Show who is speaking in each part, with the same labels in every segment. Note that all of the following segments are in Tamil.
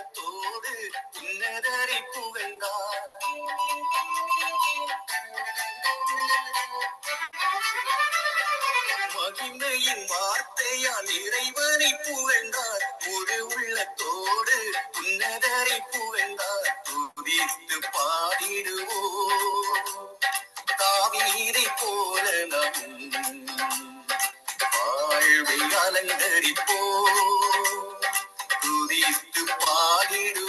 Speaker 1: உள்ளத்தோடு உன்னதரை புகழ்ந்தார். மகிமையின் வார்த்தையால் இறைவனை புகழ்ந்தார். முழு உள்ளத்தோடு உன்னதரை புகழ்ந்தார். துதித்து பாடிடுவோம் தாவீதை போல நம் வாழ்வை அலங்கரிப்போம். துதித்து பாடிடுவோம்.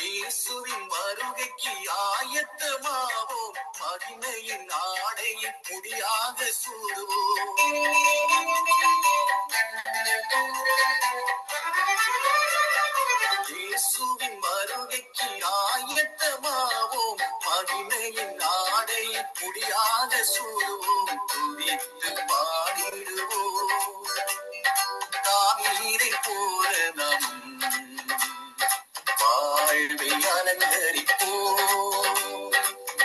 Speaker 1: இயேசுவின் வருகைக்கு ஆயத்தமாவோம். மகிமையின் ஆடையை முடியாக சூடுவோம். இயேசுவின் வருகைக்கு ஆயத்தமாவோம். மகிமையின் ஆடையை முடியாக சூடுவோம். துதித்து பாடிடுவோம் தாவீதை போல நம் வாழ்வை அலங்கரிப்போம்.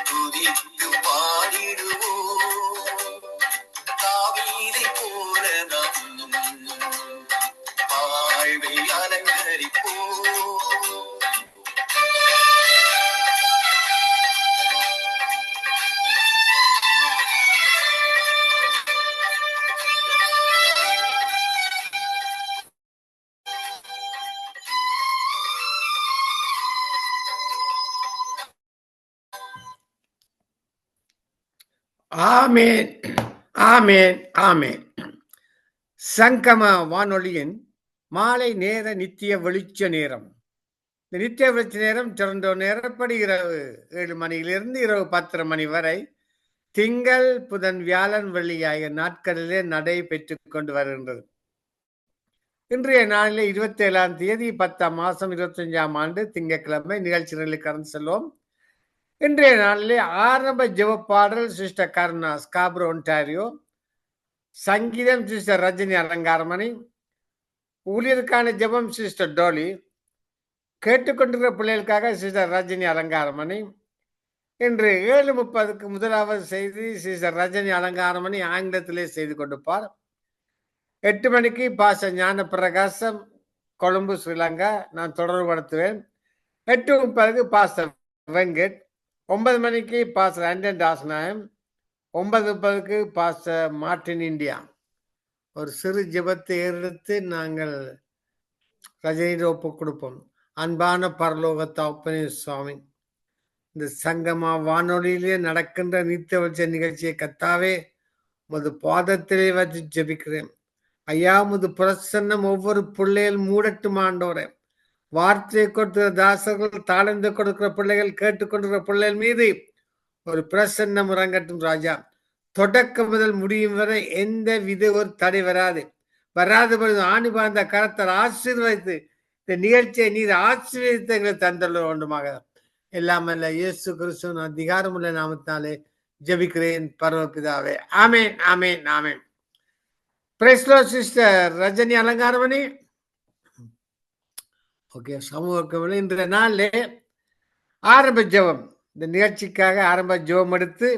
Speaker 1: துதித்து பாடிடுவோம் தாவீதை போல நம் வாழ்வை அலங்கரிப்போம்.
Speaker 2: ஆமேன், ஆமேன், ஆமேன். சங்கம வானொலியின் மாலை நேர நித்திய வெளிச்ச நேரம். இந்த நித்திய வெளிச்ச நேரம் திறந்த நேரப்படி இரவு 7 மணியிலிருந்து இரவு 10 மணி வரை திங்கள் புதன் வியாழன் வெள்ளி ஆகிய நாட்களிலே நடைபெற்றுக் கொண்டு வருகின்றது. இன்றைய நாளிலே 27ஆம் தேதி 10ஆம் மாதம் 25ஆம் ஆண்டு திங்கட்கிழமை நிகழ்ச்சிகளை கடந்து செல்வோம். இன்றைய நாளிலே ஆரம்ப ஜெப பாடல் சிஸ்டர் கருணா, ஸ்காப்ரோ, ஒன்டாரியோ. சங்கீதம் சிஸ்டர் ரஜினி அலங்காரமணி. ஊழியருக்கான ஜெபம் சிஸ்டர் டோலி. கேட்டுக்கொண்டிருக்கிற பிள்ளைகளுக்காக சிஸ்டர் ரஜினி அலங்காரமணி. இன்று 7:30 முதலாவது செய்தி சிஸ்டர் ரஜினி அலங்காரமணி ஆங்கிலத்திலே செய்து கொடுப்பார். 8 மணிக்கு பாஸ்டர் ஞான பிரகாசம், கொழும்பு, ஸ்ரீலங்கா. நான் தொடர்புபடுத்துவேன். 8:30 பாஸ்டர் வெங்கட். 9 மணிக்கு pastor Anton Dasnayam. 9:30 pastor Martin, India. ஒரு சிறு ஜெபத்தை எடுத்து நாங்கள் ரஜினியை ஒப்பு கொடுப்போம். அன்பான பரலோக தகப்பனே சுவாமி, இந்த சங்கமா வானொலியிலே நடக்கின்ற நித்திய வெளிச்ச நிகழ்ச்சியை கத்தாவே உமது பாதத்திலே வச்சு ஜெபிக்கிறேன். ஐயா, உமது பிரசன்னம் ஒவ்வொரு பிள்ளைகள் மூடட்டும் ஆண்டவரே. வார்த்தையை கொடுக்கிற தாசர்கள், தாளந்து கொடுக்கிற பிள்ளைகள், கேட்டுக்கொண்டிருக்கிற பிள்ளைகள் மீது ஒரு பிரசன்னம் இறங்கட்டும் ராஜா. தொடக்கம் முதல் முடியும் வரை எந்த வித ஒரு தடை வராது. ஆணி பாய்ந்த கரத்தால் ஆசீர்வதித்து இந்த நிகழ்ச்சியை நீர் ஆசீர்வதித்தங்களை தந்தள்ள வேண்டுமாக. எல்லாம் அல்ல இயேசு கிறிஸ்துவின் அதிகாரமுள்ள நாமத்தினாலே ஜெபிக்கிறேன் பரமபிதாவே. Amen, amen, amen. Praise the Lord sister Rajini Alangaramani. Okay, சமூக இன்றைய நாளிலே ஆரம்ப ஜெபம். இந்த நிகழ்ச்சிக்காக ஆரம்ப ஜெபம் எடுத்து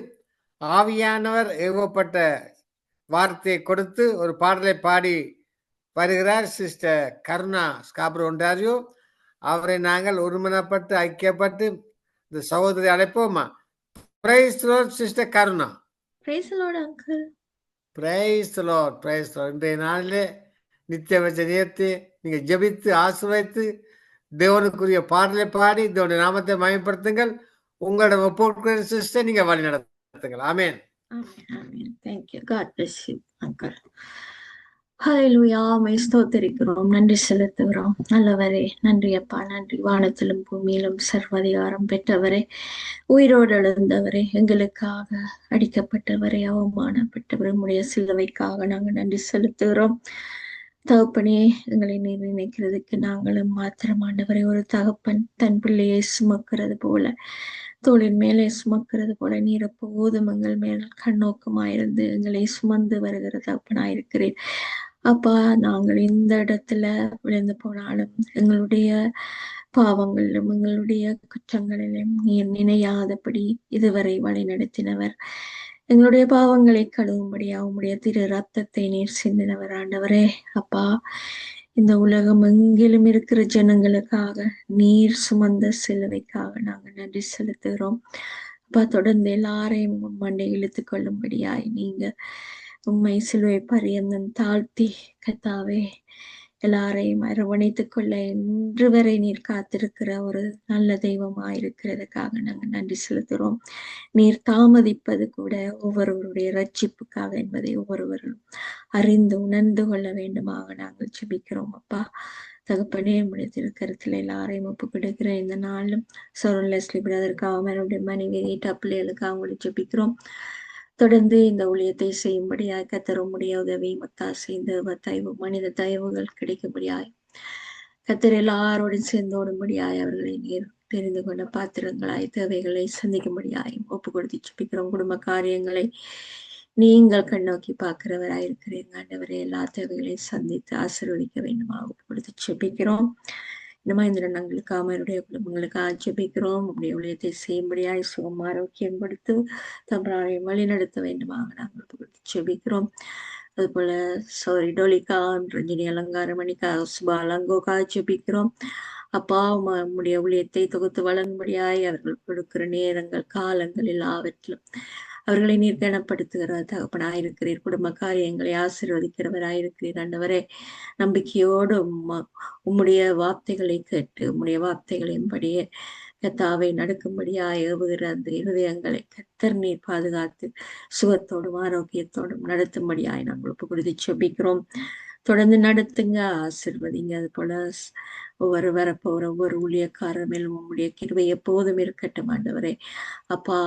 Speaker 2: ஆவியானவர் ஏவப்பட்ட வார்த்தையை கொடுத்து ஒரு பாடலை பாடி வருகிறார் சிஸ்டர் கருணா, ஸ்காப்ரோ, ஒன்டாரியோ. அவரை நாங்கள் ஒருமனப்பட்டு ஐக்கியப்பட்டு இந்த சகோதரி அழைப்போமா. Praise the Lord sister Karuna.
Speaker 3: Praise the Lord uncle.
Speaker 2: Praise the Lord, praise the Lord. இன்றைய நாளிலே நித்திய வச்ச நேர்த்தி நீங்க ஜெபித்து ஆசீர்வதித்து தேவனுக்குரிய பாடலை பாடி தேவனுடைய நாமத்தை மகிமைப்படுத்துங்கள். உங்களோட ஒப்புக்கொடுக்கிற சிஸ்டர் நீங்க வழி நடத்துங்கள். ஆமேன்.
Speaker 3: Thank you. God bless you, uncle. Hallelujah my ஸ்தோத்திரிக்கிறோம், நன்றி செலுத்துகிறோம். நல்லவரே, நன்றி அப்பா, நன்றி. வானத்திலும் பூமியிலும் சர்வதிகாரம் பெற்றவரே, உயிரோடு எழுந்தவரே, எங்களுக்காக அடிக்கப்பட்டவரே, அவமானப்பட்டவரே, உம்முடைய சிலுவைக்காக நாங்கள் நன்றி செலுத்துகிறோம். தகப்பனே, எங்களை நீர் நினைக்கிறதுக்கு நாங்களும் மாத்திரம் ஆண்டவரே, ஒரு தகப்பன் தன் பிள்ளையை சுமக்கிறது போல, தோளின் மேலே சுமக்கிறது போல நீர் எப்போதும் எங்கள் மேல் கண்ணோக்கமாயிருந்து எங்களை சுமந்து வருகிற தகப்பனாயிருக்கிறேன். அப்பா, நாங்கள் இந்த இடத்துல விழுந்து போனாலும் எங்களுடைய பாவங்களிலும் எங்களுடைய குற்றங்களிலும் நீர் நினையாதபடி இதுவரை வழி நடத்தினவர். எங்களுடைய பாவங்களை கழுவும்படியா உம்முடைய திரு ரத்தத்தை நீர் சிந்தினவர் ஆண்டவரே. அப்பா, இந்த உலகம் எங்கிலும் இருக்கிற ஜனங்களுக்காக நீர் சுமந்த சிலுவைக்காக நாங்கள் நன்றி செலுத்துகிறோம். அப்பா, தொடர்ந்து எல்லாரையும் மண்டை இழுத்து கொள்ளும்படியாய் நீங்க உண்மை சிலுவை பரியந்தம் தாழ்த்தி கத்தாவே எல்லாரையும் அரவணைத்துக் கொள்ள இன்று வரை நீர் காத்திருக்கிற ஒரு நல்ல தெய்வமாயிருக்கிறதுக்காக நாங்கள் நன்றி செலுத்துகிறோம். நீர் தாமதிப்பது கூட ஒவ்வொருவருடைய ரட்சிப்புக்காக என்பதை ஒவ்வொருவரும் அறிந்து உணர்ந்து கொள்ள வேண்டுமாக நாங்கள் ஜெபிக்கிறோம். அப்பா தகப்பனே, உடைய திருக்கரத்துல எல்லாரையும் ஒப்பு கொடுக்கிற இந்த நாளும் சரோன் லெஸ்லி பிரதருக்காக, அவருடைய மனைவி ஈட்டா பிள்ளைகளுக்காக அவங்களை ஜெபிக்கிறோம். தொடர்ந்து இந்த ஊழியத்தை செய்யும்படியாய் கர்த்தர் உம்முடைய உதவி மத்தாசை தேவ தயவு மனித தயவுகள் கிடைக்கும்படியாய் கர்த்தர் எல்லாரோடும் சேர்ந்தோடும்படியாய் அவர்களை நீர் தெரிந்து கொண்ட பாத்திரங்களாய் தேவைகளை சந்திக்கும்படியாய் ஒப்பு கொடுத்து ஜெபிக்கிறோம். குடும்ப காரியங்களை நீங்கள் கண்ணோக்கி பார்க்கிறவராயிருக்கிறீங்க ஆண்டவரே. எல்லா தேவைகளையும் சந்தித்து ஆசீர்வதிக்க வேண்டுமா ஒப்பு கொடுத்து ஜெபிக்கிறோம். இந்த மாதிரி நாங்களுக்கு அவருடைய குடும்பங்களுக்கு ஜெபிக்கிறோம். உடைய ஊழியத்தை செய்யும்படியாய் சுகம் ஆரோக்கியம் கொடுத்து தம்பரானை வழி நடத்த வேண்டுமாக நாங்கள் ஒப்பு கொடுத்து ஜெபிக்கிறோம். அதுபோல சௌரி டோலிகா, ரஞ்சினி அலங்காரமணிக்கா, சுபா அலங்கோக்கா ஜெபிக்கிறோம். அப்பா, உம்முடைய ஊழியத்தை தொகுத்து வழங்கும்படியாய் அவர்கள் கொடுக்கிற நேரங்கள் காலங்கள் எல்லாவற்றிலும் அவர்களை நீர் கனப்படுத்துகிற தகப்பனாயிருக்கிறீர். குடும்ப காரியங்களை ஆசீர்வதிக்கிறவராயிருக்கிறீர் ஆண்டவரே. நம்பிக்கையோடு உம்முடைய வார்த்தைகளை கேட்டு உம்முடைய வார்த்தைகளின்படியே கர்த்தாவை நடக்கும்படியாய் ஏவுகிற அந்த இருதயங்களை கர்த்தர் நீர் பாதுகாத்து சுகத்தோடும் ஆரோக்கியத்தோடும் நடத்தும்படியாய் நாங்கள் ஒப்பு கொடுத்து ஜெபிக்கிறோம். தொடர்ந்து நடத்துங்க, ஆசீர்வதிங்க. அது போல ஒவ்வொரு வரப்போற ஒவ்வொரு ஊழியக்காரர் மேலும் உம்முடைய கிருபை எப்போதும் இருக்கட்டும் ஆண்டவரே. அப்பா,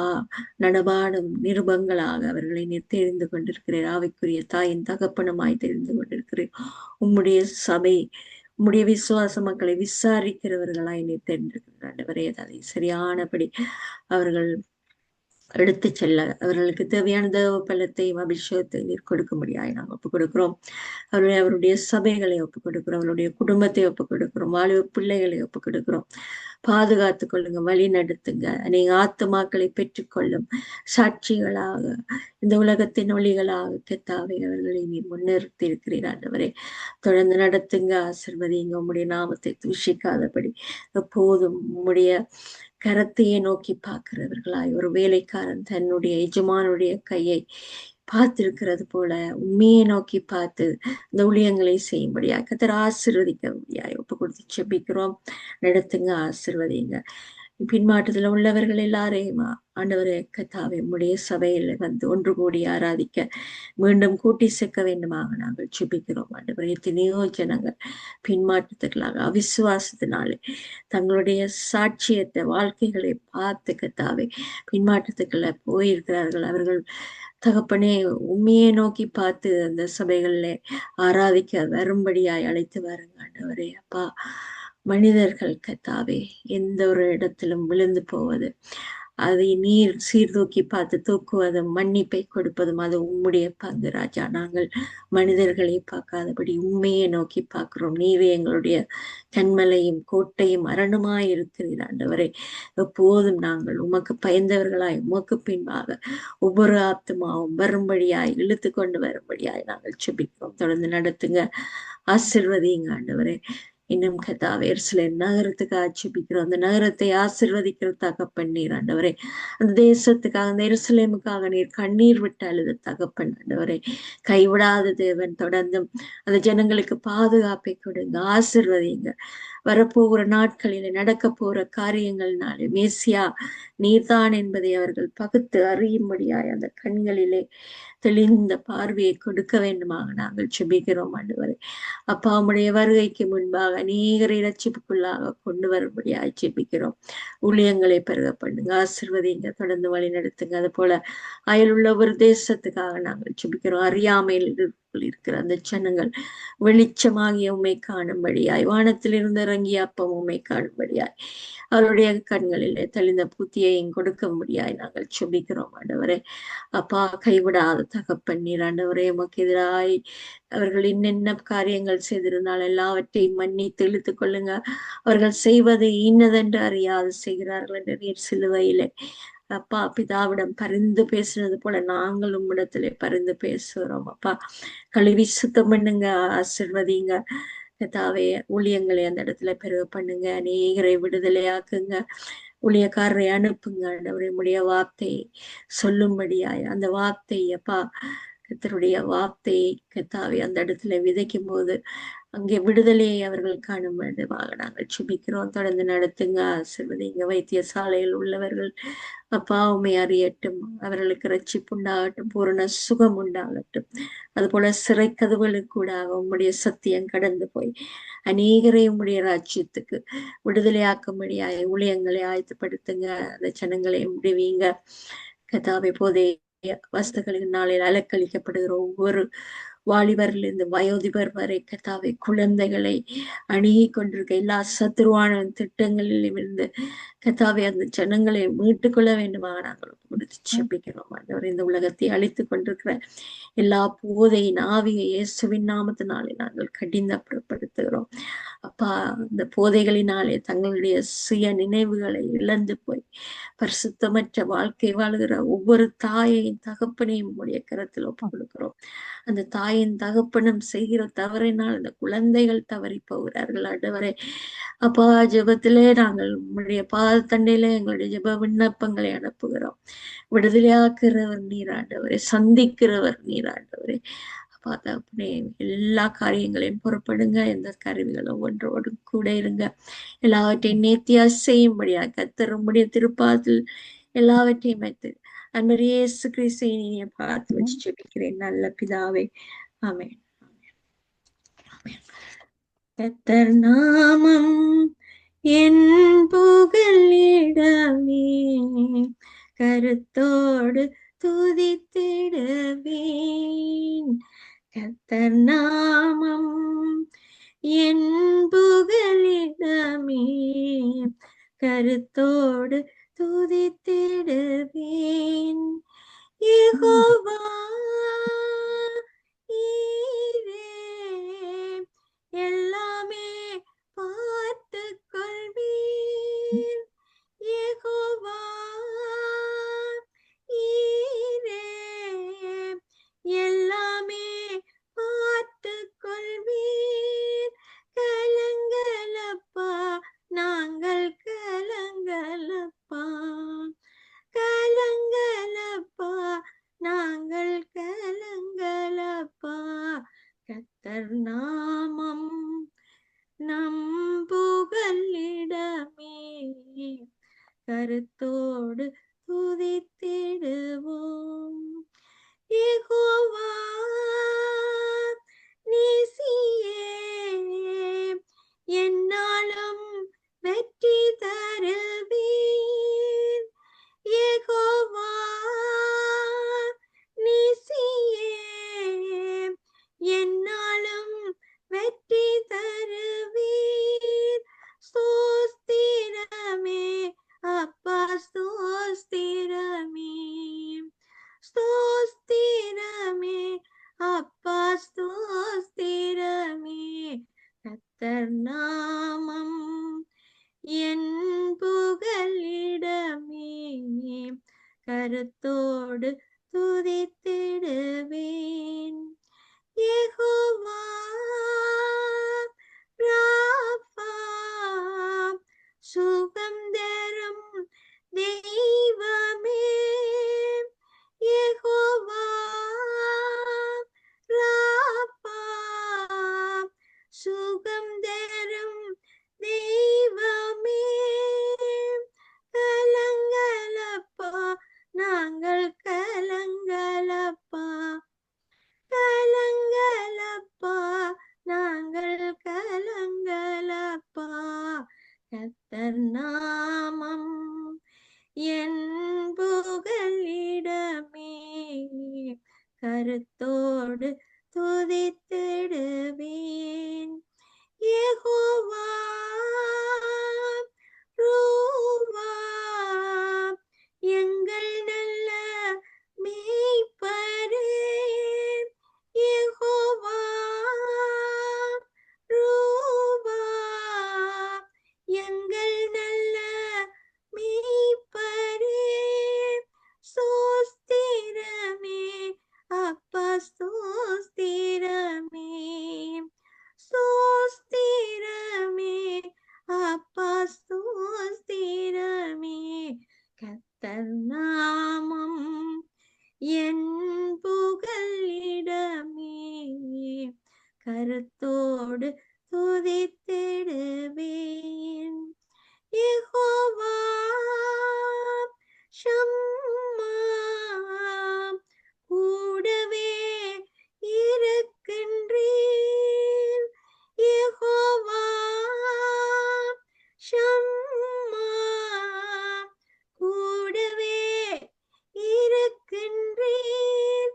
Speaker 3: நடபாடும் நிருபங்களாக அவர்களை நீர் தெரிந்து கொண்டிருக்கிறீர். ஆவிக்குரிய தாயின் தகப்பனுமாய் தெரிந்து கொண்டிருக்கிறீர். உம்முடைய சபை, உம்முடைய விசுவாச மக்களை விசாரிக்கிறவர்களாய் நீர் தெரிந்திருக்கிறார் ஆண்டவரே. அதை சரியானபடி அவர்கள் எடுத்து செல்ல அவர்களுக்கு தேவையான தேவ பலத்தையும் அபிஷேகத்தை நீர் கொடுக்கும்படியாய் நாங்கள் ஒப்புக் கொடுக்கிறோம். அவருடைய சபைகளை ஒப்புக் கொடுக்கிறோம். அவருடைய குடும்பத்தை ஒப்புக் கொடுக்கிறோம். வாழ்வு பிள்ளைகளை ஒப்புக் கொடுக்கிறோம். பாதுகாத்து கொள்ளுங்க, வழி நடத்துங்க. அநேக ஆத்துமாக்களை பெற்றுக்கொள்ளும் சாட்சிகளாக இந்த உலகத்தின் ஒளிகளாக கர்த்தாவே அவர்களை நீர் முன்னிறுத்தி இருக்கிறீர் ஆண்டவரே. தொடர்ந்து நடத்துங்க, ஆசீர்வதிங்க. உம்முடைய நாமத்தை தூஷிக்காதபடி எப்போதும் உம்முடைய கரத்தையே நோக்கி பார்க்கிறவர்களாய் ஒரு வேலைக்காரன் தன்னுடைய எஜமானுடைய கையை பார்த்திருக்கிறது போல உண்மையை நோக்கி பார்த்து இந்த ஊழியங்களை செய்யும்படியா கர்த்தர் ஆசீர்வதிக்க முடியாது ஒப்பு கொடுத்து ஜெபிக்கிறோம். நடத்துங்க, ஆசீர்வதிங்க. பின்மாற்றத்துல உள்ளவர்கள் எல்லாரையும் ஆண்டவரே கர்த்தாவே உம்முடைய சபையில வந்து ஒன்று கூடி ஆராதிக்க மீண்டும் கூட்டி சேர்க்க வேண்டுமாக நாங்கள் ஜெபிக்கிறோம் ஆண்டவரே. எத்தனையோ ஜனங்கள் பின்மாற்றத்துக்களாக அவிசுவாசத்தினாலே தங்களுடைய சாட்சியத்தை வாழ்க்கைகளை பார்த்து கர்த்தாவே பின்மாற்றத்துக்குள்ள போயிருக்கிறார்கள். அவர்கள் தகப்பனே உண்மையை நோக்கி பார்த்து அந்த சபைகள்ல ஆராதிக்க வரும்படியாய் அழைத்து வாருங்க ஆண்டவரே. அப்பா, மனிதர்கள் கர்த்தாவே எந்த ஒரு இடத்திலும் விழுந்து போவது, அதை நீர் சீர்தூக்கி பார்த்து தூக்குவதும் மன்னிப்பை கொடுப்பதும் அது உம்முடைய பங்கு ராஜா. நாங்கள் மனிதர்களை பார்க்காதபடி உண்மையை நோக்கி பார்க்கிறோம். நீரே எங்களுடைய கண்மலையும் கோட்டையும் அரணுமாய் இருக்கிறீர் ஆண்டவரே. எப்போதும் நாங்கள் உமக்கு பயந்தவர்களாய் உமக்கு பின்பாக ஒவ்வொரு ஆத்துமாவும் வரும்படியாய் இழுத்து கொண்டு வரும்படியாய் நாங்கள் ஜெபிக்கிறோம். தொடர்ந்து நடத்துங்க, ஆசீர்வதிங்க ஆண்டவரே. இன்னும் கர்த்தாவே எருசலேம் நகரத்துக்கு ஜெபிக்கிறோம். அந்த நகரத்தை ஆசீர்வதிக்கிற தகப்பன் நீர் ஆண்டவரே. அந்த தேசத்துக்காக, அந்த எருசலேமுக்காக நீர் கண்ணீர் விட்டு அழுத தகப்பன் ஆண்டவரே. கைவிடாத தேவன். தொடர்ந்தும் அந்த ஜனங்களுக்கு பாதுகாப்பை கொடுங்க, ஆசீர்வதிங்க. வரப்போகிற நாட்களில் நடக்க போற காரியங்கள்னாலே மேசியா நீர்தான் என்பதை அவர்கள் பகுத்து அறியும்படியாய் அந்த கண்களிலே தெளிந்த பார்வையை கொடுக்க வேண்டுமாக நாங்கள் செபிக்கிறோம் ஆண்டவரே. அப்பா உம்முடைய வருகைக்கு முன்பாக அநேகரை இரட்சிப்புக்குள்ளாக கொண்டு வரும்படியாய் செபிக்கிறோம். ஊழியங்களை பெருக பண்ணுங்க, ஆசீர்வதிங்க, தொடர்ந்து வழி நடத்துங்க. அது போல அயலுள்ள ஒரு தேசத்துக்காக நாங்கள் செபிக்கிறோம். அறியாமையில் இருக்கிற அந்த ஜனங்கள் வெளிச்சமாகிய உண்மை காணும்படியாய், வானத்தில் இருந்து இறங்கிய அப்பம் உண்மை காணும்படியாய், அவருடைய கண்களிலே தெளிந்த புத்தியையும் கொடுக்க முடியாய் நாங்கள் செபிக்கிறோம் ஆண்டவரே. அப்பா கைவிடாத தகப்பன் நீர் ஆண்டவரே. உமக்கு எதிராய் அவர்கள் இன்னென்ன காரியங்கள் செய்திருந்தால் எல்லாவற்றையும் மன்னித்து இழுத்துக் கொள்ளுங்க. அவர்கள் செய்வது இன்னதென்று அறியாது செய்கிறார்கள் என்று நீர் சிலுவையிலே அப்பா பிதாவிடம் பரிந்து பேசுனது போல நாங்கள் உம்மிடத்திலே பரிந்து பேசுகிறோம். அப்பா கழுவி சுத்தம் பண்ணுங்க, ஆசிர்வதிங்க கத்தாவே. ஊழியங்களை அந்த இடத்துல பெருக பண்ணுங்க, அநேகரை விடுதலையாக்குங்க, ஊழியக்காரரை அனுப்புங்க ஆண்டவரே. உம்முடைய வார்த்தை சொல்லும்படியாய் அந்த வார்த்தை அப்பா கர்த்தருடைய வார்த்தை கத்தாவே அந்த இடத்துல விதைக்கும் போது அங்கே விடுதலையை அவர்கள் காணும் விதமாக நாங்கள் சுபிக்கிறோம். தொடர்ந்து நடத்துங்க, ஆசீர்வதிங்க. வைத்தியசாலையில் உள்ளவர்கள் அப்பா உண்மை அறியட்டும், அவர்களுக்கு ரட்சிப்பு உண்டாகட்டும், பூரண சுகம் உண்டாகட்டும். அது போல சிறை கதவுகளுக்கூடாக உம்முடைய சத்தியம் கடந்து போய் அநேகரை உம்முடைய ராஜ்யத்துக்கு விடுதலையாக்கும்படியாய் ஊழியங்களை ஆயத்தப்படுத்துங்க. அந்த ஜனங்களை விடுவீங்க கதாவை. போதே வஸ்துகளின் நாளில் அலக்களிக்கப்படுகிற ஒவ்வொரு வாலிபரிலிருந்து வயோதிபர் வரை கத்தாவை குழந்தைகளை அணுகி கொண்டிருக்க எல்லா சத்துருவான திட்டங்களிலும் இருந்து கத்தாவை அந்த ஜனங்களை மீட்டுக் கொள்ள வேண்டுமா நாங்கள் கொடுத்து செபிக்கிறோம் ஆண்டவர். இந்த உலகத்தை அழித்துக் கொண்டிருக்கிற எல்லா போதையின் ஆவியை இயேசுவின் நாமத்தினாலே நாங்கள் கடினப்படுத்துகிறோம் அப்பா. இந்த போதைகளினாலே தங்களுடைய சுய நினைவுகளை இழந்து போய் பரிசுத்தமற்ற வாழ்க்கை வாழுகிற ஒவ்வொரு தாயையும் தகப்பனையும் உடைய கரத்தில் ஒப்புக் கொடுக்கிறோம். அந்த தாயின் தகப்பனும் செய்கிற தவறினால் அந்த குழந்தைகள் தவறி போகிறார்கள் ஆண்டவரே. அப்பா ஜெபத்திலே நாங்கள் உங்களுடைய பாதத்தண்டையில எங்களுடைய ஜெப விண்ணப்பங்களை அனுப்புகிறோம். விடுதலையாக்குறவர் நீராண்டவரே, சந்திக்கிறவர் நீராண்டவரே. அப்பா தகப்பனே எல்லா காரியங்களையும் புறப்படுங்க. எந்த கருவிகளும் ஒன்றோடு கூட இருங்க. எல்லாவற்றையும் நேர்த்தியா செய்யும்படியா கர்த்தர் உம்முடைய திருப்பாதத்தில் எல்லாவற்றையும் வைத்து அன்பர் இயேசு கிறிஸ்துவை பார்த்து வச்சு ஜெபிக்கிறேன் நல்ல பிதாவே, ஆமென். கர்த்தர் நாமம் என் புகலிடமே, கருத்தோடு துதித்திடுவேன். கர்த்தர் நாமம் என் புகலிடமே, கருத்தோடு துதித்திடுவேன். யெகோவா ஈரே, எல்லாமே பார்த்து கொள்வீர். யெகோவா ஈரே, எல்லாமே பார்த்து கொள்வீர். கலங்கலப்பா நாங்கள் கலங்கலப்பா, கலங்கலப்பா நாங்கள் கலங்கலப்பா. கர்த்தர் நாமம் நம் புகலிடமே, கருத்தோடு துதித்திடுவோம். யெகோவா நீசியே, என்னாலும் வெற்றி தருவீர். யெகோவா நீசியே, என்னாலும் வெற்றி தருவீர். ஸ்தோத்திரமே அப்பா, ஸ்தோத்திரமே, ஸ்தோத்திரமே அப்பா, ஸ்தோத்திரமே. கர்த்தர் நாமம் என் புகலிடமே, கருத்தோடு துதித்திடுவேன். யெகோவா ராபா, சுகம் தரும் தெய்வமே. யெகோவா ராபா, சுகம் தரும் தெய்வமே. கர்த்தர் நாமம் என் புகலிடமே, கருத்தோடு துதித்திடுவேன். யெகோவா ரூவா, எங்கள் நல்ல மேய்ப்பரே. யெகோவா ரூவா, எங்கள் நல்ல மேய்ப்பரே. ஸ்தோத்திரமே அப்பா, ஸ்தோத்திரமே, ஸ்தோத்திரமே அப்பா, ஸ்தோத்திரமே. கர்த்தர் நாமம் என் புகலிடமே, கருத்தோடு துதித்திடுவேன். யெகோவா ஷம்மா, கூடவே இருக்கின்றீர். யெகோவா ஷம்மா, கூடவே இருக்கின்றீர்.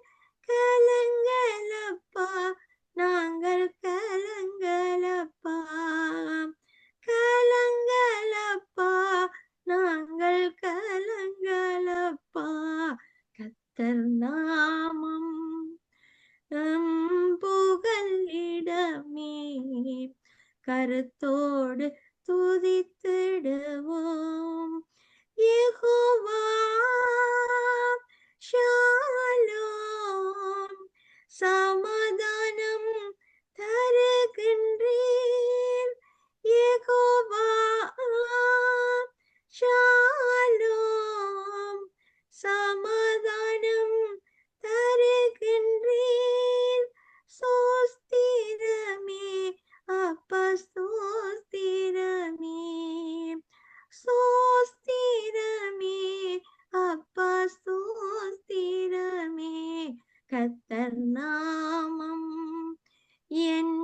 Speaker 3: கலங்கலப்பா, நாங்கள் கலங்கலப்பா, கலங்கலப்பா, நாங்கள் கலங்கலப்பா. கர்த்தர் நாமம் புகலிடமே, கருத்தோடு துதித்திடுவோம். யெகோவா ஷாலோம், சமாதானம் தருகின்றீர். யெகோவா ஷாலோம், சமாதானம் தருகின்றீர். ஸ்தோத்திரமே அப்பா, ஸ்தோத்திரமே, ஸ்தோத்திரமே அப்பா, ஸ்தோத்திரமே. கர்த்தர் நாமம் என்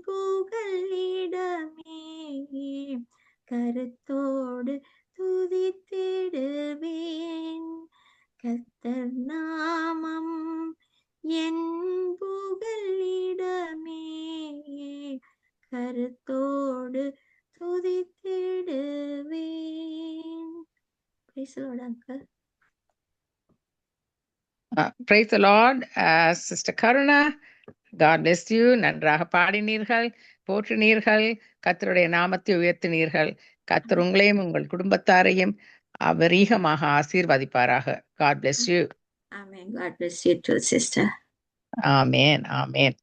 Speaker 3: புகலிடமே, கருத்தோடு துதித்திடுவேன். கர்த்தர் நாமம் என் புகலிடமே, கருத்தோடு துதித்திடுவேன். Praise the Lord, uncle.
Speaker 4: Praise the Lord. Sister Karuna, God bless you. நன்றாக பாடினீர்கள், போற்றினீர்கள், கர்த்தருடைய நாமத்தை உயர்த்தினீர்கள். கர்த்தர் உங்களையும் உங்கள் குடும்பத்தாரையும் அபரீகமாக ஆசீர்வதிப்பாராக. God bless you.
Speaker 3: Amen. God bless you too, sister.
Speaker 4: ஆமேன், ஆமேன்.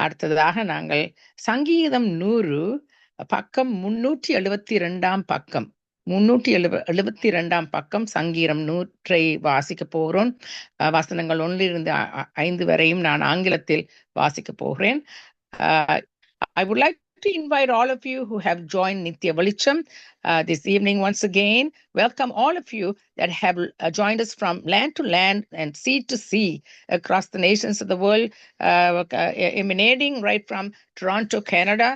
Speaker 4: அடுத்ததாக நாங்கள் சங்கீதம் 100 பக்கம் 372 பக்கம் 372 பக்கம் சங்கீதம் 100 வாசிக்க போகிறோம். வசனங்கள் 1 5 வரையும் நான் ஆங்கிலத்தில் வாசிக்க போகிறேன். I would like to invite all of you who have joined Nitya Velicham this evening once again. Welcome all of you that have joined us from land to land and sea to sea across the nations of the world, emanating right from Toronto, Canada.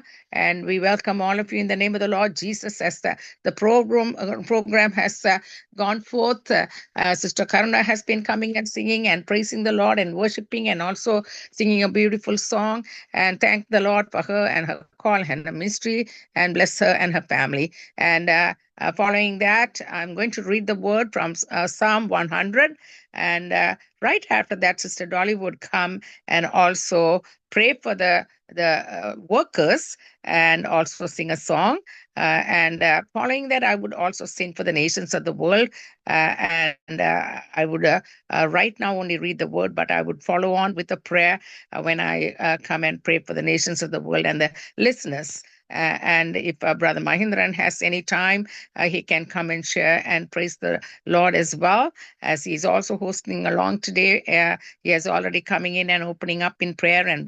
Speaker 4: And we welcome all of you in the name of the Lord Jesus. As the program has gone forth, Sister Karuna has been coming and singing and praising the Lord and worshiping and also singing a beautiful song. And thank the Lord for her and her call and her ministry, and bless her and her family. And following that, I'm going to read the word from Psalm 100. And right after that, Sister Dolly would come and also pray for the workers and also sing a song. And following that, I would also sing for the nations of the world. And I would right now only read the word, but I would follow on with a prayer when I come and pray for the nations of the world and the listeners. And if Brother Mahindran has any time, he can come and share and praise the Lord as well, as he's also hosting along today. He has already coming in and opening up in prayer and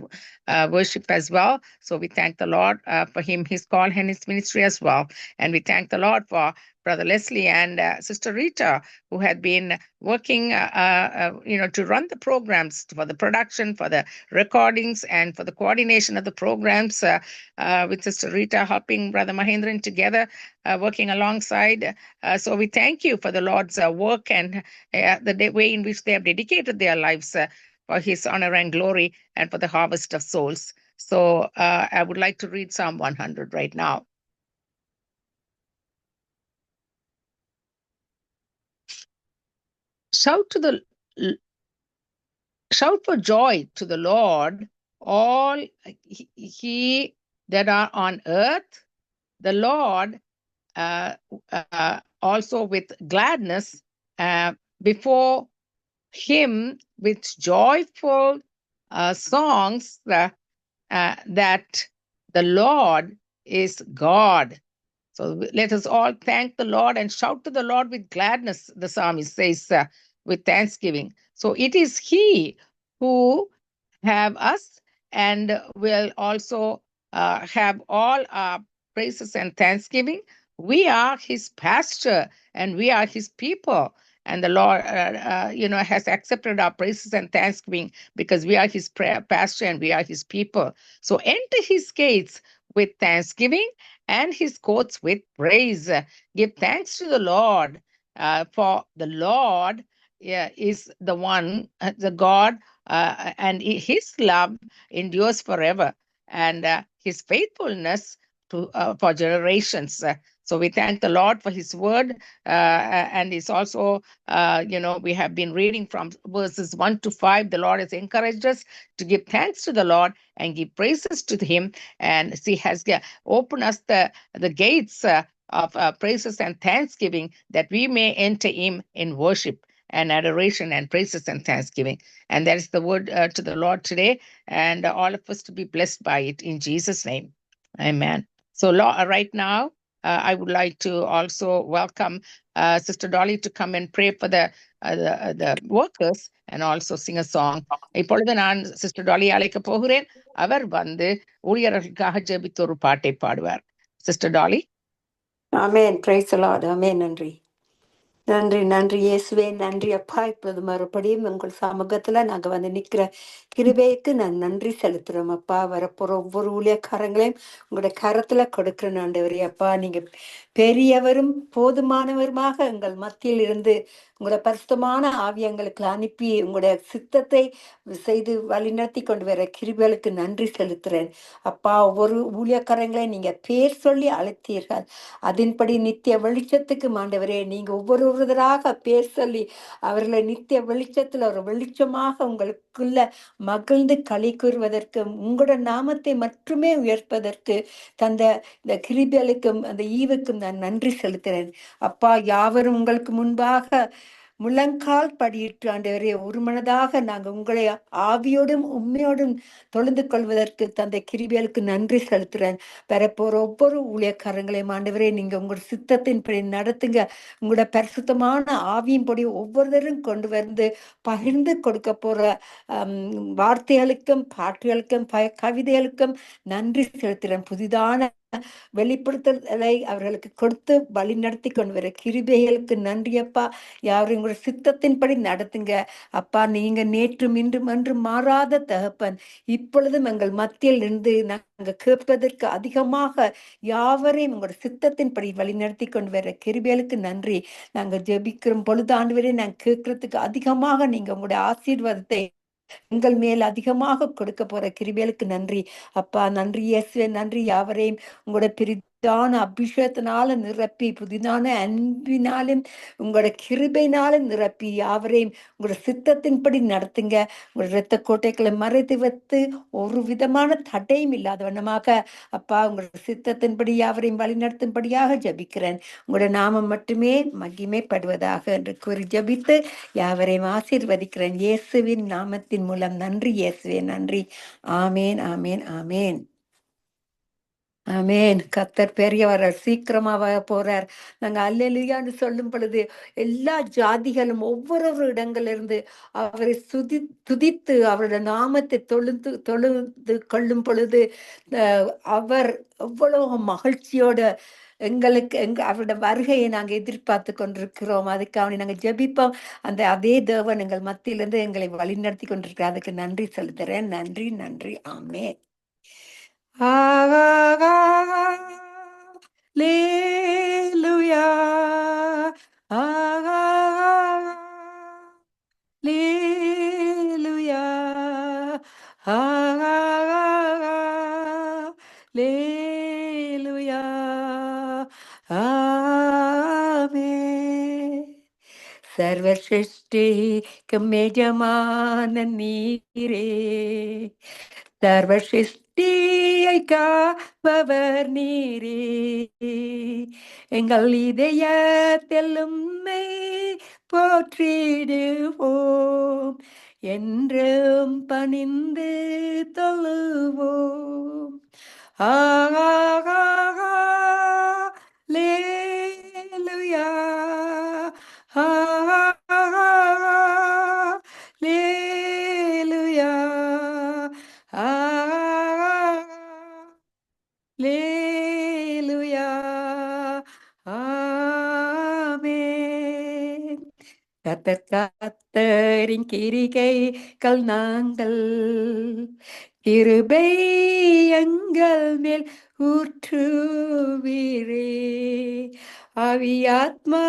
Speaker 4: worship as well. So we thank the Lord for him, his call and his ministry as well. And we thank the Lord for Brother Leslie and Sister Rita, who had been working, to run the programs, for the production, for the recordings, and for the coordination of the programs, with Sister Rita helping Brother Mahendran together, working alongside. So we thank you for the Lord's work and the way in which they have dedicated their lives for his honor and glory and for the harvest of souls. So I would like to read Psalm 100 right now. Shout for joy to the Lord, all he that are on earth. The Lord also with gladness before him with joyful songs that the Lord is God. So let us all thank the Lord and shout to the Lord with gladness, the psalmist says, with thanksgiving. So it is he who have us and will also have all our praises and thanksgiving. We are his pasture and we are his people. And the Lord, has accepted our praises and thanksgiving because we are his pasture and we are his people. So enter his gates with thanksgiving and his courts with praise. Give thanks to the Lord, for the Lord is the one, the God, and his love endures forever, and his faithfulness for generations. So we thank the Lord for his word, and it's also, we have been reading from verses 1 to 5. The Lord has encouraged us to give thanks to the Lord and give praises to him, and he has opened us the gates of praises and thanksgiving, that we may enter him in worship and adoration and praises and thanksgiving. And that is the word to the Lord today, and all of us to be blessed by it in Jesus' name. Amen. So right now, I would like to also welcome Sister Dolly to come and pray for the workers and also sing a song. இப்பொழுது நான் சிஸ்டர் டாலி அழைக்க போகிறேன். அவர் வந்து ஊழியர்களுக்காக ஜெபித்து ஒரு பாட்டை பாடுவார். Sister Dolly.
Speaker 5: Amen. Praise the Lord. Amen. நன்றி நன்றி நன்றி இயேசுவே, நன்றி அப்பா. இப்பொழுது மறுபடியும் உங்கள் சமூகத்துல நாங்க வந்து நிக்கிற கிருபைக்கு நான் நன்றி செலுத்துறோம் அப்பா. வரப்போற ஒவ்வொரு ஊழியக்காரங்களையும் உங்களோட கரத்துல கொடுக்கிறேன் ஆண்டவரே அப்பா. நீங்க பெரியவரும் போதுமானவருமாக எங்கள் மத்தியில் இருந்து உங்களோட பரிசுத்தமான ஆவியங்களுக்கு அனுப்பி உங்களுடைய சித்தத்தை செய்து வழிநடத்தி கொண்டு வர கிருபைகளுக்கு நன்றி செலுத்துறேன் அப்பா. ஒவ்வொரு ஊழியக்காரங்களையும் நீங்க பேர் சொல்லி அழைத்தீர்கள். அதன்படி நித்திய வெளிச்சத்துக்கு ஆண்டவரே நீங்க ஒவ்வொருவராக பேர் சொல்லி அவர்களை நித்திய வெளிச்சத்துல ஒரு வெளிச்சமாக உங்களுக்குள்ள மகிழ்ந்து களி கூறுவதற்கு உங்களோட நாமத்தை மட்டுமே உயர்ப்பதற்கு தந்த இந்த கிருபைகளுக்கும் அந்த ஈவுக்கும் நான் நன்றி செலுத்துறேன் அப்பா. யாவரும் உங்களுக்கு முன்பாக முழங்கால் படியிட்டு ஆண்டவரே ஒரு மனதாக நாங்கள் உங்களை ஆவியோடும் உண்மையோடும் தொழுந்து கொள்வதற்கு தந்தை கிருபைகளுக்கு நன்றி செலுத்துறேன். வரப்போற ஒவ்வொரு ஊழியக்காரங்களையும் ஆண்டவரே நீங்க உங்களோட சித்தத்தின்படி நடத்துங்க. உங்களோட பரிசுத்தமான ஆவியின்படி ஒவ்வொருத்தரும் கொண்டு வந்து பகிர்ந்து கொடுக்க போற வார்த்தைகளுக்கும் பாட்டுகளுக்கும் கவிதைகளுக்கும் நன்றி செலுத்துறேன். புதிதான வெளிப்படுத்தலை அவர்களுக்கு கொடுத்து வழி நடத்தி கொண்டு வர கிருபைகளுக்கு நன்றியப்பா. யாரும் உங்களோட சித்தத்தின்படி நடத்துங்க அப்பா. நீங்க நேற்றும் இன்றும் என்று மாறாத தகப்பன். இப்பொழுதும் எங்கள் மத்தியில் இருந்து நாங்கள் கேட்பதற்கு அதிகமாக யாவரையும் உங்களோட சித்தத்தின்படி வழி நடத்தி கொண்டு வர கிருபைகளுக்கு நன்றி. நாங்கள் ஜெபிக்கிறோம் பொழுது ஆண்டவரே நாங்கள் கேட்கறதுக்கு அதிகமாக நீங்க உங்களுடைய ஆசீர்வாதத்தை எங்கள் மேல் அதிகமாக கொடுக்க போற கிருபைகளுக்கு நன்றி அப்பா. நன்றி இயேசுவே, நன்றி. யாவரையும் உங்களோட பிரிதான அபிஷேகத்தினால நிரப்பி புதிதான அன்பினாலும் உங்களோட கிருபையினாலும் நிரப்பி யாவரையும் உங்களோட சித்தத்தின்படி நடத்துங்க. உங்களோட இரத்த கோட்டைகளை மறைத்து வைத்து ஒரு விதமான தடையும் இல்லாத வண்ணமாக அப்பா உங்களோட சித்தத்தின்படி யாவரையும் வழி நடத்தும்படியாக ஜபிக்கிறேன். உங்களோட நாமம் மட்டுமே மகிமைப்படுவதாக என்று கூறி ஜபித்து யாவரையும் ஆசீர்வதிக்கிறேன் இயேசுவின் நாமத்தின் மூலம். நன்றி இயேசுவே, நன்றி. ஆமேன், ஆமேன், ஆமேன், ஆமேன். கர்த்தர் பெரியவர், சீக்கிரமா போறார். நாங்க அல்லேலூயான்னு சொல்லும் பொழுது எல்லா ஜாதிகளும் ஒவ்வொரு இடங்களிலிருந்து அவரை துதித்து அவருடைய நாமத்தை தொழுது கொள்ளும் பொழுது அவர் எவ்வளவு மகிழ்ச்சியோட எங்களுக்கு அவருடைய வருகையை நாங்கள் எதிர்பார்த்து கொண்டிருக்கிறோம். அதுக்காக நாங்கள் ஜெபிப்போம். அதே தேவன் எங்கள் மத்தியிலிருந்து எங்களை வழிநடத்தி கொண்டிருக்கிறார். அதுக்கு நன்றி செலுத்துறேன். நன்றி நன்றி. ஆமென். Hallelujah. Hallelujah. Hallelujah. Amen. சர்வசிருஷ்டிக்கும் எஜமான நீரே, சர்வசிருஷ்டியை காப்பவர் நீரே, எங்கள் இதயத்தில் உம்மை போற்றிடுவோம், என்றும் பணிந்து தொழுவோம். Hallelujah. Hallelujah. Hallelujah. Amen. கத்தரின் கிரிகைகள் நாங்கள், கிருபை எங்கள் மேல் ஊற்றுவீரே, ஆவியாத்மா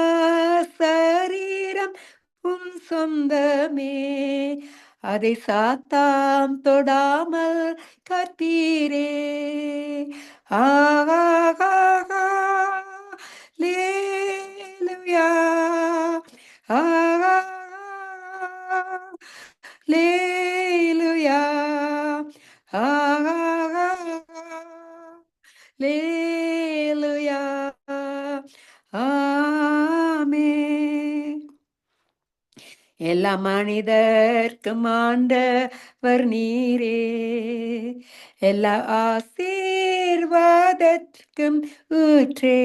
Speaker 5: சரீரம் உம் சொந்தமே, அதை சாத்தாம் தொடாமல் கற்பீரே. Hallelujah. Hallelujah. Hallelujah. Amen. எல்லா மனிதர்க்கும் ஆண்டவர் நீரே, எல்லா ஆசீர்வாதத்திற்கும் ஊற்றே,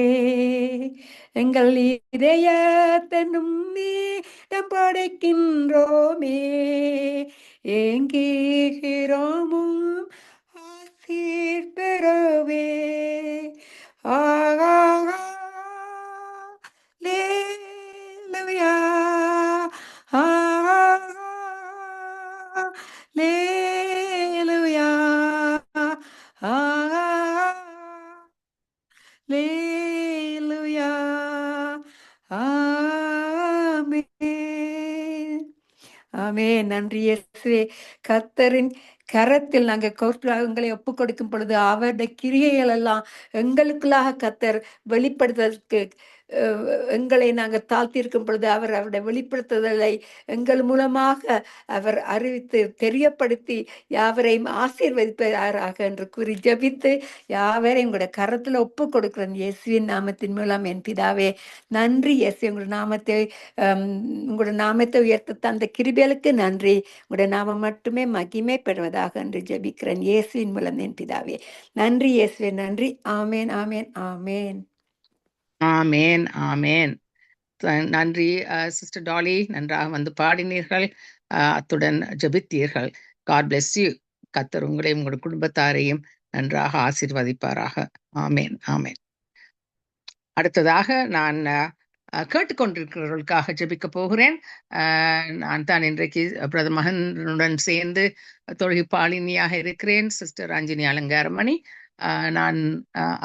Speaker 5: எங்கள் இதயத்தனும் மீடம் படைக்கின்றோமே, ஏங்குகிறோமும் ஆசீர் பெறவே. ஆமென். நன்றி இயேசுவே. கர்த்தரின் கரத்தில் நாங்கள் உங்களை ஒப்புக் கொடுக்கும் பொழுது அவருடைய கிரியைகள் எல்லாம் எங்களுக்குள்ளாக கர்த்தர் வெளிப்படுத்துவதற்கு எங்களை நாங்கள் தாழ்த்தியிருக்கும் பொழுது அவருடைய வெளிப்படுத்துதலை எங்கள் மூலமாக அவர் அறிவித்து தெரியப்படுத்தி யாவரையும் ஆசீர்வதிப்பாராக என்று கூறி ஜெபித்து யாவரையும் உங்களோட கரத்தில் ஒப்பு கொடுக்கிறேன் இயேசுவின் நாமத்தின் மூலம். என் பிதாவே நன்றி இயேசு. உங்களோட நாமத்தை உயர்த்த தந்த கிருபைகளுக்கு நன்றி. உங்களோட நாமம் மட்டுமே மகிமை பெறுவதாக என்று ஜெபிக்கிறேன் இயேசுவின் மூலம். என் பிதாவே நன்றி இயேசுவே. நன்றி. ஆமேன் ஆமேன் ஆமேன்.
Speaker 4: ஆமேன் ஆமேன். நன்றி சிஸ்டர் டாலி, நன்றாக வந்து பாடினீர்கள், அத்துடன் ஜெபித்தீர்கள். God bless you. கர்த்தர் உங்களையும் உங்களுடைய குடும்பத்தாரையும் நன்றாக ஆசீர்வதிப்பாராக. ஆமேன் ஆமேன். அடுத்ததாக நான் கேட்டுக்கொண்டிருக்கிறவர்களுக்காக ஜெபிக்க போகிறேன். நான் தான் இன்றைக்கு பிரதர் மகனுடன் சேர்ந்து தொழுகை பாலினியாக இருக்கிறேன், சிஸ்டர் ரஞ்சினி அலங்காரமணி. நான்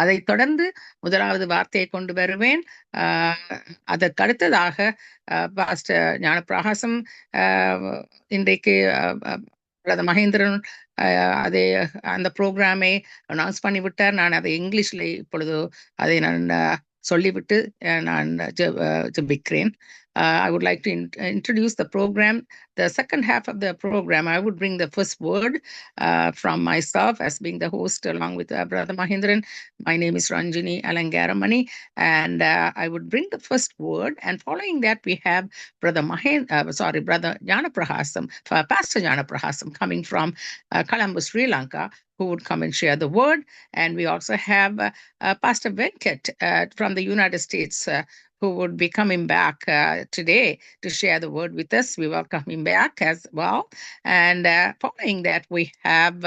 Speaker 4: அதை தொடர்ந்து முதலாவது வார்த்தையை கொண்டு வருவேன். அதற்கு அடுத்ததாக பாஸ்டர் ஞானப்பிரகாசம் இன்றைக்கு பிரதர் மகேந்திரன் அந்த ப்ரோக்ராமை அனௌன்ஸ் பண்ணிவிட்டார். நான் அதை இங்கிலீஷில் இப்பொழுது அதை நான் சொல்லிவிட்டு நான் ஜெபிக்கிறேன். I would like to introduce the program. The second half of the program, I would bring the first word from myself as being the host along with Brother Mahindran. My name is Ranjini Alangaramani, and I would bring the first word. And following that, we have Brother Brother Janaprahasam, Pastor Janaprahasam, coming from Colombo, Sri Lanka, who would come and share the word. And we also have Pastor Venkat from the United States, who would be coming back today to share the word with us. We welcome him back as well. And following that, we have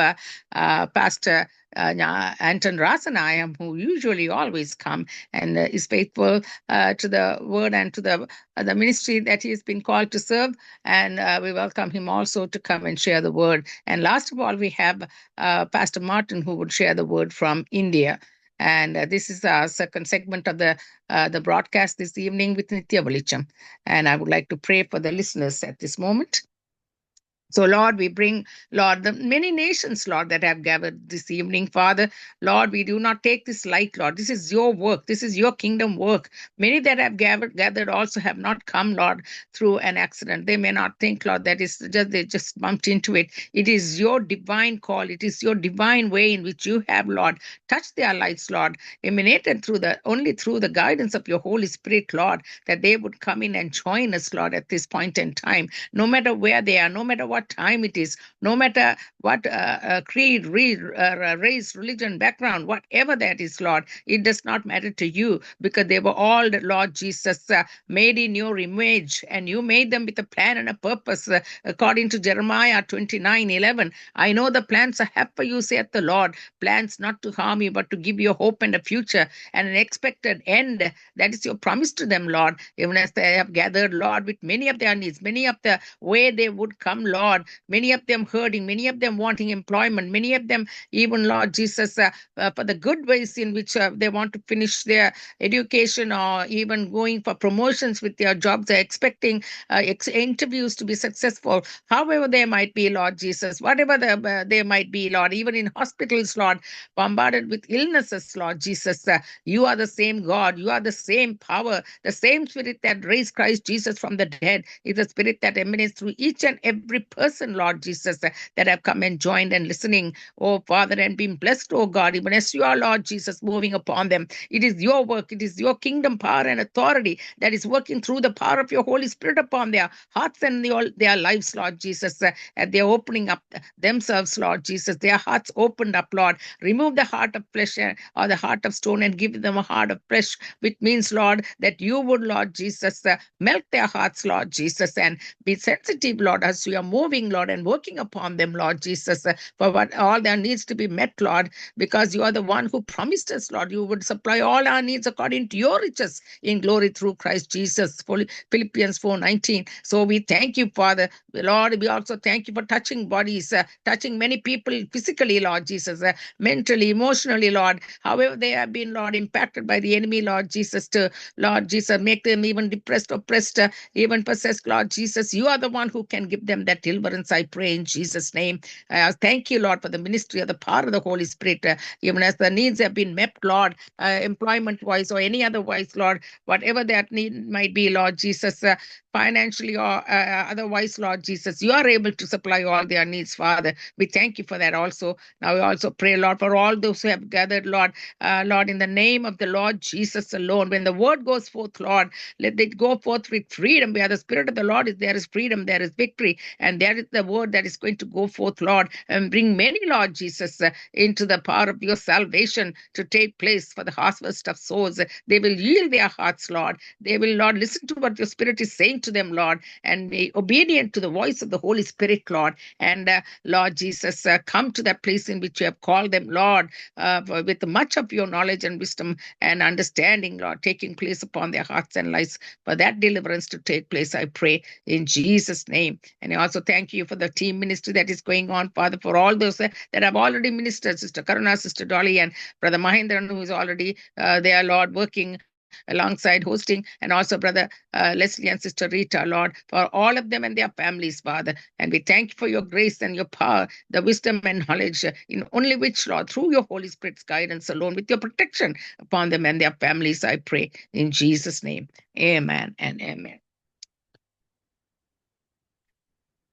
Speaker 4: Pastor Anton Rasanayam, who usually always come and is faithful to the word and to the ministry that he has been called to serve. And we welcome him also to come and share the word. And last of all, we have Pastor Martin, who would share the word from India. And this is our second segment of the broadcast this evening with Nitya Velicham. And I would like to pray for the listeners at this moment. So, Lord, we bring, Lord, the many nations, Lord, that have gathered this evening, Father. Lord, we do not take this light, Lord. This is your work. This is your kingdom work. Many that have gathered also have not come, Lord, through an accident. They may not think, Lord, that is just they just bumped into it. It is your divine call. It is your divine way in which you have, Lord, touched their lives, Lord, emanated only through the guidance of your Holy Spirit, Lord, that they would come in and join us, Lord, at this point in time, no matter where they are, no matter what time it is, no matter what creed, race, religion, background, whatever that is, Lord, it does not matter to you, because they were all, Lord Jesus, made in your image, and you made them with a plan and a purpose, according to Jeremiah 29:11. I know the plans I have for you, saith the Lord, plans not to harm you, but to give you hope and a future and an expected end. That is your promise to them, Lord, even as they have gathered, Lord, with many of their needs, many of the way they would come, Lord, many of them hurting, many of them wanting employment, many of them even, Lord Jesus, for the good ways in which they want to finish their education, or even going for promotions with their jobs. They're expecting interviews to be successful, however they might be, Lord Jesus, whatever they might be, Lord, even in hospitals, Lord, bombarded with illnesses, Lord Jesus. You are the same God. You are the same power. The same Spirit that raised Christ Jesus from the dead is the Spirit that emanates through each and every person, Lord Jesus, that have come and joined and listening, oh Father, and been blessed, oh God, even as you are, Lord Jesus, moving upon them. It is your work. It is your kingdom power and authority that is working through the power of your Holy Spirit upon their hearts and their lives, Lord Jesus, and they're opening up themselves, Lord Jesus, their hearts opened up, Lord. Remove the heart of flesh or the heart of stone and give them a heart of flesh, which means, Lord, that you would, Lord Jesus, melt their hearts, Lord Jesus, and be sensitive, Lord, as you are moving, Lord, and working upon them, Lord Jesus, for what all their needs to be met, Lord, because you are the one who promised us, Lord, you would supply all our needs according to your riches in glory through Christ Jesus. Philippians 4:19. So we thank you, Father. Lord, we also thank you for touching bodies, touching many people physically, Lord Jesus, mentally, emotionally, Lord, however they have been, Lord, impacted by the enemy, Lord Jesus, to, Lord Jesus, make them even depressed, oppressed, even possessed, Lord Jesus. You are the one who can give them that deliverance, I pray in Jesus' name. Thank you, Lord, for the ministry of the power of the Holy Spirit, even as the needs have been met, Lord, employment-wise or any otherwise, Lord, whatever that need might be, Lord Jesus, financially or otherwise, Lord Jesus, you are able to supply all their needs, Father. We thank you for that also. Now we also pray, Lord, for all those who have gathered, Lord, Lord, in the name of the Lord Jesus alone. When the word goes forth, Lord, let it go forth with freedom. Where the Spirit of the Lord is, there is freedom, there is victory, and there is the word that is going to go forth, Lord, and bring many, Lord Jesus, into the power of your salvation to take place for the harvest of souls. They will yield their hearts, Lord. They will, Lord, listen to what your Spirit is saying to them, Lord, and be obedient to the voice of the Holy Spirit, Lord. And Lord Jesus, come to that place in which you have called them, Lord, with much of your knowledge and wisdom and understanding, Lord, taking place upon their hearts and lives, for that deliverance to take place, I pray in Jesus' name. And I also thank you for the team ministry that is going on, Father, for all those that have already ministered, Sister Karuna, Sister Dolly, and Brother Mahendran, who is already there, Lord, working alongside hosting, and also Brother Leslie and Sister Rita, Lord, for all of them and their families, Father. And we thank you for your grace and your power, the wisdom and knowledge, in only which, Lord, through your Holy Spirit's guidance alone, with your protection upon them and their families, I pray in Jesus' name. Amen and amen.